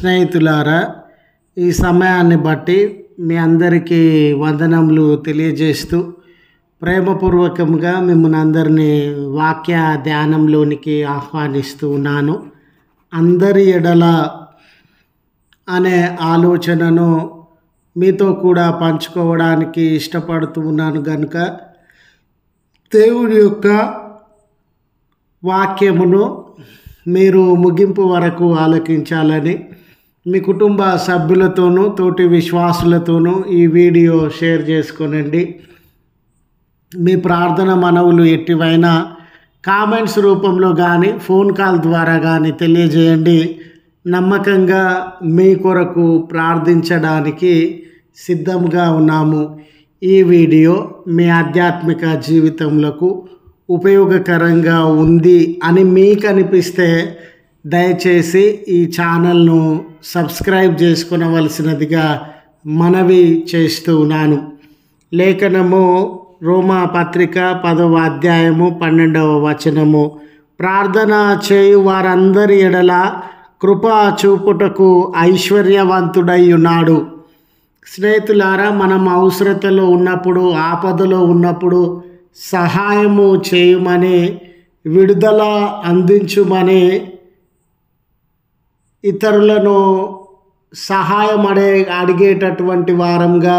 స్నేహితులారా, ఈ సమయాన్ని బట్టి మీ అందరికీ వందనములు తెలియజేస్తూ ప్రేమపూర్వకంగా మిమ్మల్ని అందరినీ వాక్య ధ్యానంలోనికి ఆహ్వానిస్తూ ఉన్నాను. అందరి ఎడల అనే ఆలోచనను మీతో కూడా పంచుకోవడానికి ఇష్టపడుతూ ఉన్నాను కనుక దేవుడి యొక్క వాక్యమును మీరు ముగింపు వరకు ఆలకించాలని మీ కుటుంబ సభ్యులతోనూ తోటి విశ్వాసులతోనూ ఈ వీడియో షేర్ చేసుకోనండి. మీ ప్రార్థన మనవులు ఎట్టివైనా కామెంట్స్ రూపంలో కానీ ఫోన్ కాల్ ద్వారా కానీ తెలియజేయండి. నమ్మకంగా మీ కొరకు ప్రార్థించడానికి సిద్ధంగా ఉన్నాము. ఈ వీడియో మీ ఆధ్యాత్మిక జీవితంలో ఉపయోగకరంగా ఉంది అని మీకు అనిపిస్తే దయచేసి ఈ ఛానల్ను సబ్స్క్రైబ్ చేసుకొనవలసినదిగా మనవి చేస్తూ ఉన్నాను. లేఖనము రోమా పత్రిక 10వ అధ్యాయము 12వ వచనము, ప్రార్థన చేయు వారందరి ఎడల కృపా చూపుటకు ఐశ్వర్యవంతుడై ఉన్నాడు. స్నేహితులారా, మనం అవసరతలో ఉన్నప్పుడు, ఆపదలో ఉన్నప్పుడు సహాయము చేయమని, విడుదల అందించుమని, ఇతరులను సహాయం అడిగేటటువంటి వారంగా,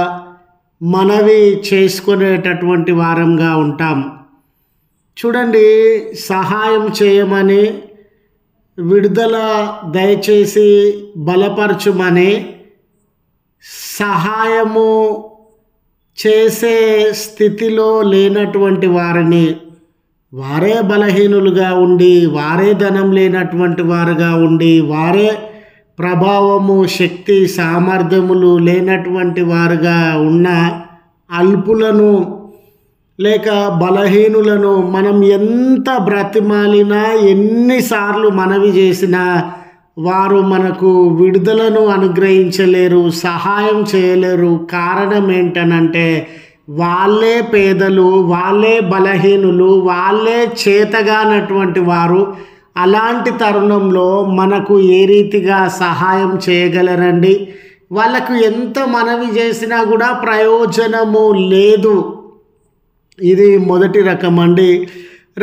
మనవి చేసుకునేటటువంటి వారంగా ఉంటాం. చూడండి, సహాయం చేయమని, విడుదల దయచేసి బలపరచుమని, సహాయము చేసే స్థితిలో లేనటువంటి వారిని, వారే బలహీనులుగా ఉండి, వారే ధనం లేనటువంటి వారుగా ఉండి, వారే ప్రభావము, శక్తి, సామర్థ్యములు లేనటువంటి వారుగా ఉన్న అల్పులను లేక బలహీనులను మనం ఎంత బ్రతిమాలినా, ఎన్నిసార్లు మనవి చేసినా వారు మనకు విడుదలను అనుగ్రహించలేరు, సహాయం చేయలేరు. కారణం ఏంటనంటే వాళ్ళే పేదలు, వాళ్ళే బలహీనులు, వాళ్ళే చేతగానటువంటి వారు. అలాంటి తరుణంలో మనకు ఏ రీతిగా సహాయం చేయగలరండి? వాళ్ళకు ఎంత మనవి చేసినా కూడా ప్రయోజనము లేదు. ఇది మొదటి రకం అండి.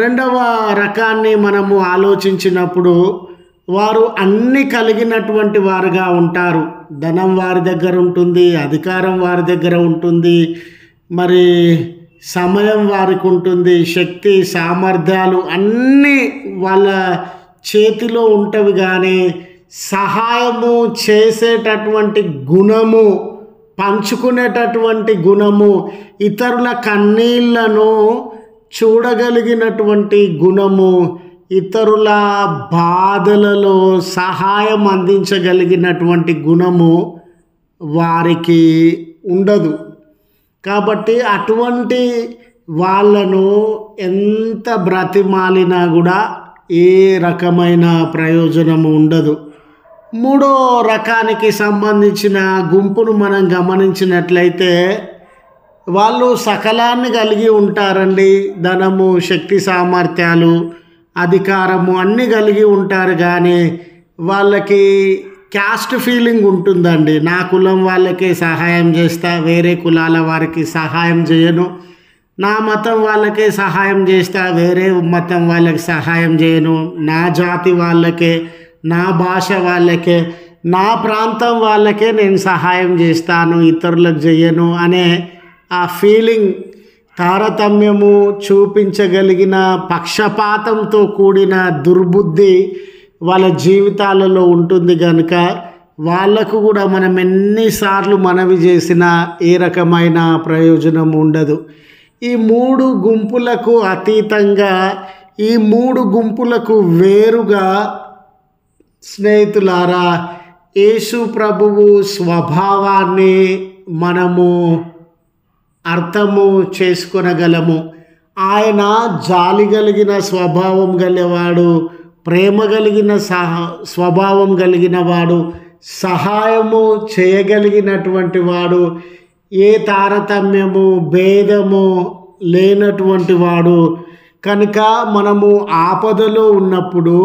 రెండవ రకాన్ని మనము ఆలోచించినప్పుడు, వారు అన్నీ కలిగినటువంటి వారుగా ఉంటారు. ధనం వారి దగ్గర ఉంటుంది, అధికారం వారి దగ్గర ఉంటుంది, మరి సమయం వారికి ఉంటుంది, శక్తి, సామర్థ్యాలు అన్నీ వాళ్ళ చేతిలో ఉంటవి. కానీ సహాయము చేసేటటువంటి గుణము, పంచుకునేటటువంటి గుణము, ఇతరుల కన్నీళ్లను చూడగలిగినటువంటి గుణము, ఇతరుల బాధలలో సహాయం అందించగలిగినటువంటి గుణము వారికి ఉండదు. కాబట్టి అటువంటి వాళ్ళను ఎంత బ్రతిమాలినా కూడా ఏ రకమైన ప్రయోజనము ఉండదు. మూడో రకానికి సంబంధించిన గుంపును మనం గమనించినట్లయితే, వాళ్ళు సకలాన్ని కలిగి ఉంటారండి. ధనము, శక్తి, సామర్థ్యాలు, అధికారము అన్నీ కలిగి ఉంటారు. కానీ వాళ్ళకి క్యాస్ట్ ఫీలింగ్ ఉంటుందండి. నా కులం వాళ్ళకే సహాయం చేస్తా, వేరే కులాల వారికి సహాయం చేయను. నా మతం వాళ్ళకే సహాయం చేస్తా, వేరే మతం వాళ్ళకి సహాయం చేయను. నా జాతి వాళ్ళకే, నా భాష వాళ్ళకే, నా ప్రాంతం వాళ్ళకే నేను సహాయం చేస్తాను, ఇతరులకు చేయను అనే ఆ ఫీలింగ్, తారతమ్యము చూపించగలిగిన పక్షపాతంతో కూడిన దుర్బుద్ధి వాళ్ళ జీవితాలలో ఉంటుంది. కనుక వాళ్ళకు కూడా మనం ఎన్నిసార్లు మనవి చేసినా ఏ రకమైన ప్రయోజనం ఉండదు. ఈ మూడు గుంపులకు అతీతంగా, ఈ మూడు గుంపులకు వేరుగా స్నేహితులారా, యేసు ప్రభువు స్వభావాన్ని మనము అర్థము చేసుకొనగలము. ఆయన జాలి కలిగిన స్వభావం గలవాడు, ప్రేమ కలిగిన స్వభావం కలిగిన వాడు, సహాయము చేయగలిగినటువంటి వాడు, ఏ తారతమ్యము, భేదము లేనటువంటి వాడు. కనుక మనము ఆపదలో ఉన్నప్పుడు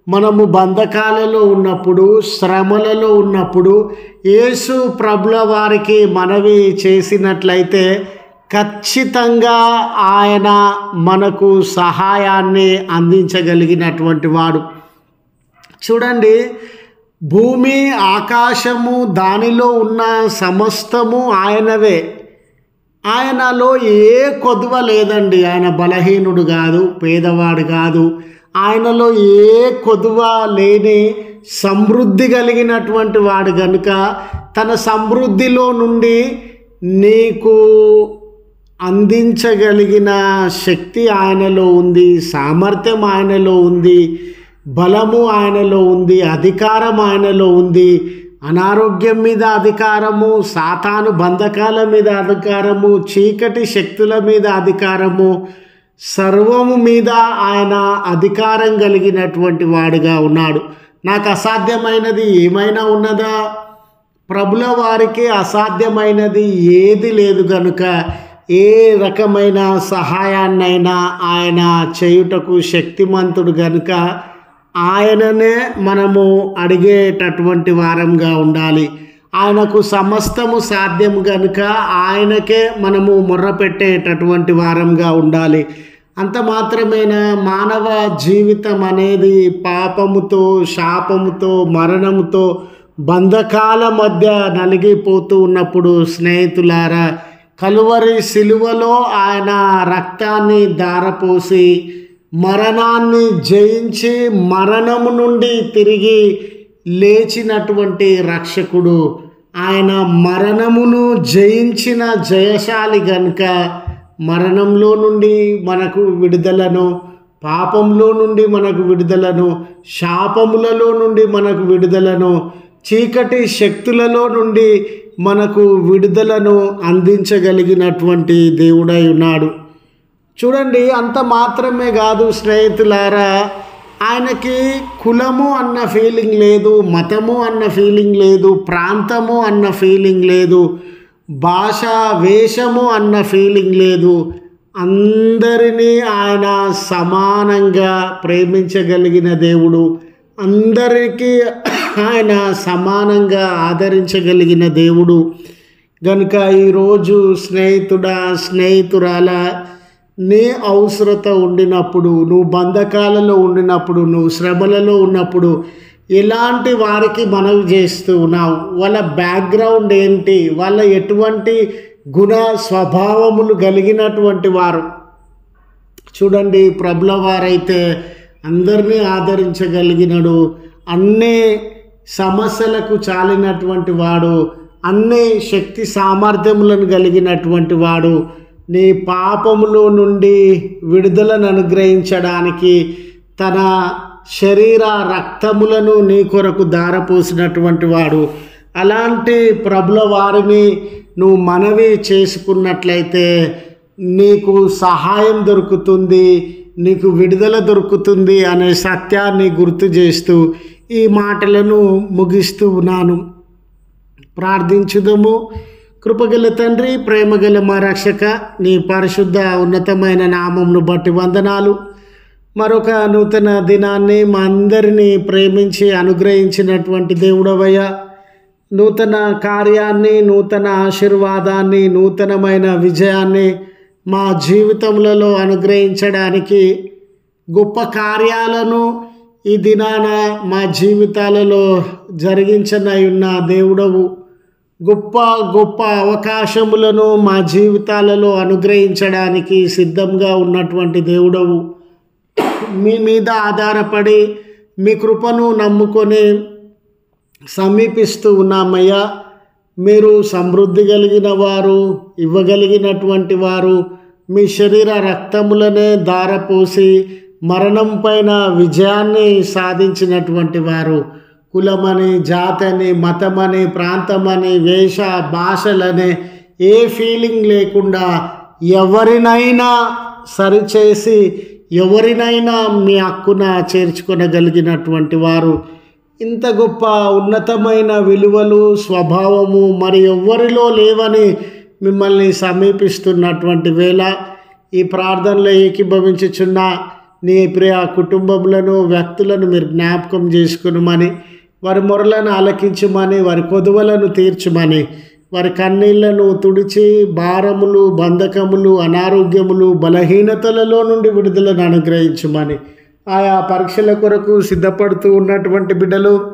మనము బంధకాలలో ఉన్నప్పుడు, శ్రమలలో ఉన్నప్పుడు యేసు ప్రభుల వారికి మనవి చేసినట్లయితే ఖచ్చితంగా ఆయన మనకు సహాయాన్ని అందించగలిగినటువంటి వాడు. చూడండి, భూమి ఆకాశము దానిలో ఉన్న సమస్తము ఆయనవే. ఆయనలో ఏ కొదువ లేదండి. ఆయన బలహీనుడు కాదు, పేదవాడు కాదు. ఆయనలో ఏ కొదువ లేని సమృద్ధి కలిగినటువంటి వాడు కనుక తన సమృద్ధిలో నుండి నీకు అందించగలిగిన శక్తి ఆయనలో ఉంది, సామర్థ్యం ఆయనలో ఉంది, బలము ఆయనలో ఉంది, అధికారం ఆయనలో ఉంది. అనారోగ్యం మీద అధికారము, సాతాను బంధకాల మీద అధికారము, చీకటి శక్తుల మీద అధికారము, సర్వము మీద ఆయన అధికారం కలిగినటువంటి వాడుగా ఉన్నాడు. నాకు అసాధ్యమైనది ఏమైనా ఉన్నదా? ప్రభుల వారికి అసాధ్యమైనది ఏది లేదు కనుక ఏ రకమైన సహాయాన్నైనా ఆయన చేయుటకు శక్తిమంతుడు కనుక ఆయననే మనము అడిగేటటువంటి వారంగా ఉండాలి. ఆయనకు సమస్తము సాధ్యం కనుక ఆయనకే మనము మొర్రపెట్టేటటువంటి వారంగా ఉండాలి. అంత మాత్రమేనా, మానవ జీవితం అనేది పాపముతో, శాపముతో, మరణముతో, బంధకాల మధ్య నలిగిపోతూ ఉన్నప్పుడు స్నేహితులారా, కలువరి సిలువలో ఆయన రక్తాన్ని ధారపోసి మరణాన్ని జయించి మరణము నుండి తిరిగి లేచినటువంటి రక్షకుడు. ఆయన మరణమును జయించిన జయశాలి గనుక మరణంలో నుండి మనకు విడుదలను, పాపంలో నుండి మనకు విడుదలను, శాపములలో నుండి మనకు విడుదలను, చీకటి శక్తులలో నుండి మనకు విడుదలను అందించగలిగినటువంటి దేవుడై ఉన్నాడు. చూడండి, అంత మాత్రమే కాదు స్నేహితులారా, ఆయనకి కులము అన్న ఫీలింగ్ లేదు, మతము అన్న ఫీలింగ్ లేదు, ప్రాంతము అన్న ఫీలింగ్ లేదు, భాష వేషము అన్న ఫీలింగ్ లేదు. అందరినీ ఆయన సమానంగా ప్రేమించగలిగిన దేవుడు, అందరికీ ఆయన సమానంగా ఆదరించగలిగిన దేవుడు గనుక ఈరోజు స్నేహితుడా, స్నేహితురాల, నీ అవసరత ఉండినప్పుడు, నువ్వు బంధకాలలో ఉండినప్పుడు, నువ్వు శ్రమలలో ఉన్నప్పుడు ఎలాంటి వారికి మనవి చేస్తూ ఉన్నావు? వాళ్ళ బ్యాక్గ్రౌండ్ ఏంటి? వాళ్ళ ఎటువంటి గుణ స్వభావములు కలిగినటువంటి వారు? చూడండి, ప్రభుల వారైతే అందరినీ ఆదరించగలిగినడు, అన్ని సమస్యలకు చాలినటువంటి వాడు, అన్ని శక్తి సామర్థ్యములను కలిగినటువంటి వాడు. నీ పాపములో నుండి విడుదలను అనుగ్రహించడానికి తన శరీర రక్తములను నీ కొరకు ధారపోసినటువంటి వాడు. అలాంటి ప్రభుల వారిని నువ్వు మనవి చేసుకున్నట్లయితే నీకు సహాయం దొరుకుతుంది, నీకు విడుదల దొరుకుతుంది అనే సత్యాన్ని గుర్తు చేస్తూ ఈ మాటలను ముగిస్తూ ఉన్నాను. ప్రార్థించుదము. కృపగల తండ్రి, ప్రేమగల మా రక్షక, నీ పరిశుద్ధ ఉన్నతమైన నామమును బట్టి వందనాలు. మరొక నూతన దినాన్ని మా అందరినీ ప్రేమించి అనుగ్రహించినటువంటి దేవుడవయ్యా, నూతన కార్యాన్ని, నూతన ఆశీర్వాదాన్ని, నూతనమైన విజయాన్ని మా జీవితములలో అనుగ్రహించడానికి, గొప్ప కార్యాలను ఈ దినాన మా జీవితాలలో జరిగించనయున్న దేవుడవు, గొప్ప గొప్ప అవకాశములను మా జీవితాలలో అనుగ్రహించడానికి సిద్ధంగా ఉన్నటువంటి దేవుడవు. మీ మీద ఆధారపడి మీ కృపను నమ్ముకొని సమీపిస్తూ ఉన్నామయ్యా. మీరు సమృద్ధి కలిగిన వారు, ఇవ్వగలిగినటువంటి వారు, మీ శరీర రక్తములనే ధారపోసి మరణం పైన విజయాన్ని సాధించినటువంటి వారు. కులమని, జాతని, మతమని, ప్రాంతమని, వేష భాషలని ఏ ఫీలింగ్ లేకుండా ఎవరినైనా సరిచేసి ఎవరినైనా మీ హక్కున చేర్చుకొనగలిగినటువంటి వారు. ఇంత గొప్ప ఉన్నతమైన విలువలు, స్వభావము మరి ఎవ్వరిలో లేవని మిమ్మల్ని సమీపిస్తున్నటువంటి వేళ ఈ ప్రార్థనలో ఏకీభవించుచున్న నీ ప్రియ కుటుంబములను వ్యక్తులను మీరు జ్ఞాపకం చేసుకునమని, వారి మొరలను ఆలకించమని, వారి కొదువలను తీర్చమని, వారి కన్నీళ్లను తుడిచి భారములు, బంధకములు, అనారోగ్యములు, బలహీనతలలో నుండి విడుదలను అనుగ్రహించమని, ఆయా పరీక్షల కొరకు సిద్ధపడుతూ ఉన్నటువంటి బిడ్డలు,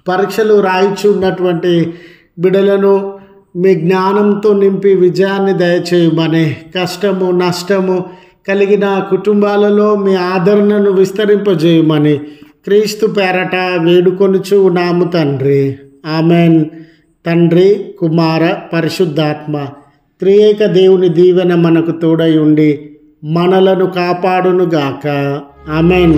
పరీక్షలు రాయిచు ఉన్నటువంటి బిడ్డలను మీ జ్ఞానంతో నింపి విజయాన్ని దయచేయమని, కష్టము నష్టము కలిగిన కుటుంబాలలో మీ ఆదరణను విస్తరింపజేయమని క్రీస్తు పేరట వేడుకొనుచు ఉన్నాము తండ్రి. ఆమెన్. తండ్రి, కుమార, పరిశుద్ధాత్మ త్రియేక దేవుని దీవెన మనకు తోడై ఉండి మనలను కాపాడునుగాక. ఆమెన్.